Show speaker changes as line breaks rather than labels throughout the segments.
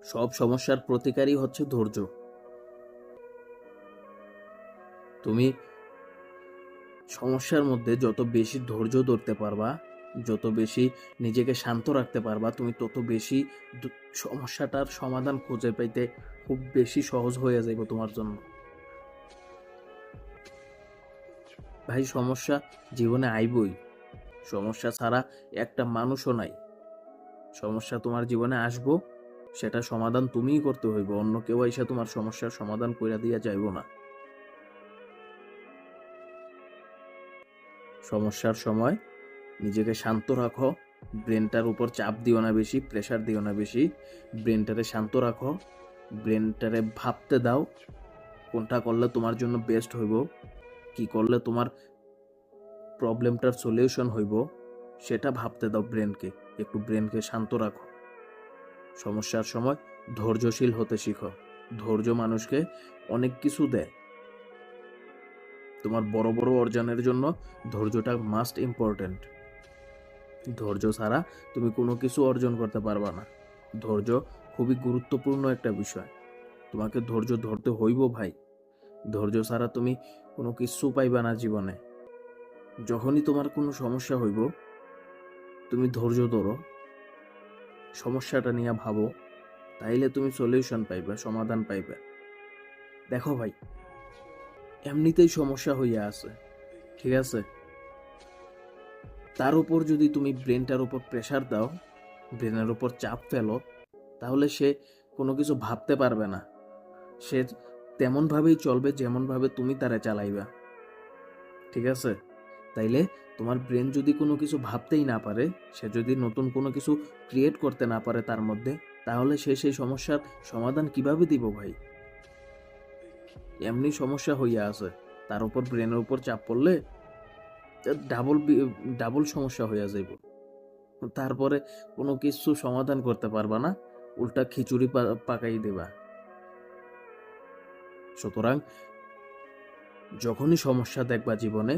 সব সমস্যার প্রতিকারই হচ্ছে ধৈর্য। তুমি সমস্যার মধ্যে যত বেশি ধৈর্য ধরতে পারবা, যত বেশি নিজেকে শান্ত রাখতে পারবা, তুমি তত বেশি সমস্যাটার সমাধান খুঁজে পাইতে খুব বেশি সহজ হয়ে যাবে তোমার জন্য। ভাই, সমস্যা জীবনে আইবই। সমস্যা ছাড়া একটা মানুষও নাই। সমস্যা তোমার জীবনে আসবো, সেটা সমাধান তুমিই করতে হইব, অন্য কেউ এসে তোমার সমস্যার সমাধান কইরা দিয়া যাইব না। সমস্যার সময় নিজেকে শান্ত রাখো, ব্রেনটার উপর চাপ দিও না বেশি, প্রেসার দিও না বেশি। ব্রেনটারে শান্ত রাখো, ব্রেনটারে ভাবতে দাও কোনটা করলে তোমার জন্য বেস্ট হইব, কি করলে তোমার প্রবলেমটার সলিউশন হইব, সেটা ভাবতে দাও ব্রেনকে। একটু ব্রেনকে শান্ত রাখো। সমস্যার সময় ধৈর্যশীল হতে শিখো। ধৈর্য মানুষকে অনেক কিছু দেয়। তোমার বড় বড় অর্জনের জন্য ধৈর্যটা মাস্ট ইম্পর্টেন্ট। ধৈর্য ছাড়া তুমি কোনো কিছু অর্জন করতে পারবা না। ধৈর্য খুবই গুরুত্বপূর্ণ একটা বিষয়। তোমাকে ধৈর্য ধরতে হইব ভাই। ধৈর্য ছাড়া তুমি কোনো কিছু পাইবা না জীবনে। যখনই তোমার কোনো সমস্যা হইব, তুমি ধৈর্য ধরো, সমস্যাটা নিয়ে ভাবো, তাইলে তুমি সলিউশন পাইবে, সমাধান পাইবে। দেখো ভাই, এমনিতেই সমস্যা হইয়া আছে, ঠিক আছে? তার উপর যদি তুমি ব্রেনটার উপর প্রেসার দাও, ব্রেনের উপর চাপ ফেলো, তাহলে সে কোনো কিছু ভাবতে পারবে না। সে তেমনভাবেই চলবে যেমনভাবে তুমি তারে চালাইবা, ঠিক আছে? তাইলে তোমার ব্রেন যদি কোনো কিছু ভাবতেই না পারে, সে যদি নতুন কোনো কিছু ক্রিয়েট করতে না পারে তার মধ্যে, তাহলে সে সেই সমস্যার সমাধান কিভাবে দিব ভাই? এমনি সমস্যা হইয়া আছে, তার উপর ব্রেনের উপর চাপ পড়লে ডাবল ডাবল সমস্যা হইয়া যাইব। তারপরে কোনো কিছু সমাধান করতে পারবা না, উল্টা খিচুড়ি পাকাই দেবা। সুতরাং যখনই সমস্যা দেখবা জীবনে,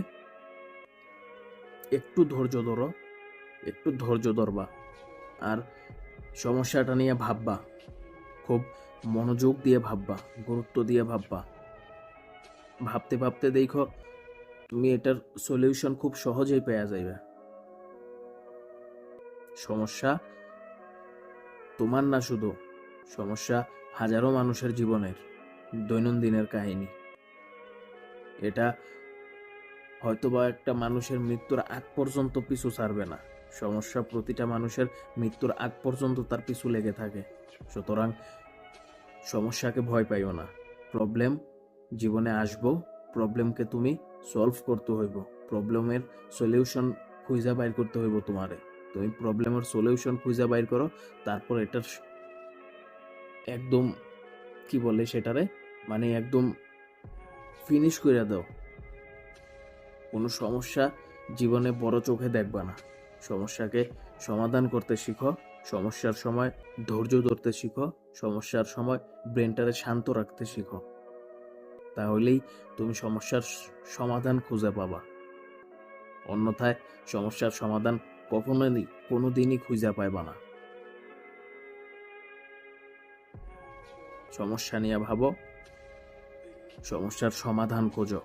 একটু ধৈর্য ধরো, একটু ধৈর্য ধরবা, আর সমস্যাটা নিয়ে ভাববা, খুব মনোযোগ দিয়ে ভাববা, গুরুত্ব দিয়ে ভাববা। ভাবতে ভাবতে দেখো তুমি এটার সলিউশন খুব সহজেই পেয়ে যাইবে। সমস্যা তোমার না শুধু, সমস্যা হাজারো মানুষের জীবনের দৈনন্দিনের কাহিনী। এটা হয়তোবা একটা মানুষের মৃত্যুর আগ পর্যন্ত পিছু ছাড়বে না। সমস্যা প্রতিটা মানুষের মৃত্যুর আগ পর্যন্ত তার পিছু লেগে থাকে। সুতরাং সমস্যাকে ভয় পাইও না। প্রবলেম জীবনে আসবো, প্রবলেমকে তুমি সলভ করতে হইব, প্রবলেমের সলিউশন খুঁজে বাইর করতে হইব তোমারে। তুমি প্রবলেমের সলিউশন খুঁজে বাইর করো, তারপর এটার একদম কি বলে সেটারে, মানে একদম ফিনিশ করে দাও। কোনো সমস্যা জীবনে বড় চোখে দেখবা না। সমস্যাকে সমাধান করতে শিখো, সমস্যার সময় ধৈর্য ধরতে শিখো, সমস্যার সময় ব্রেনটারে শান্ত রাখতে শিখো। তাহলেই তুমি সমস্যার সমাধান খুঁজে পাবা। অন্যথায় সমস্যার সমাধান কখনোই কোনোদিনই খুঁজে পাইবা না। সমস্যা নিয়ে ভাবো, সমস্যার সমাধান খোঁজো।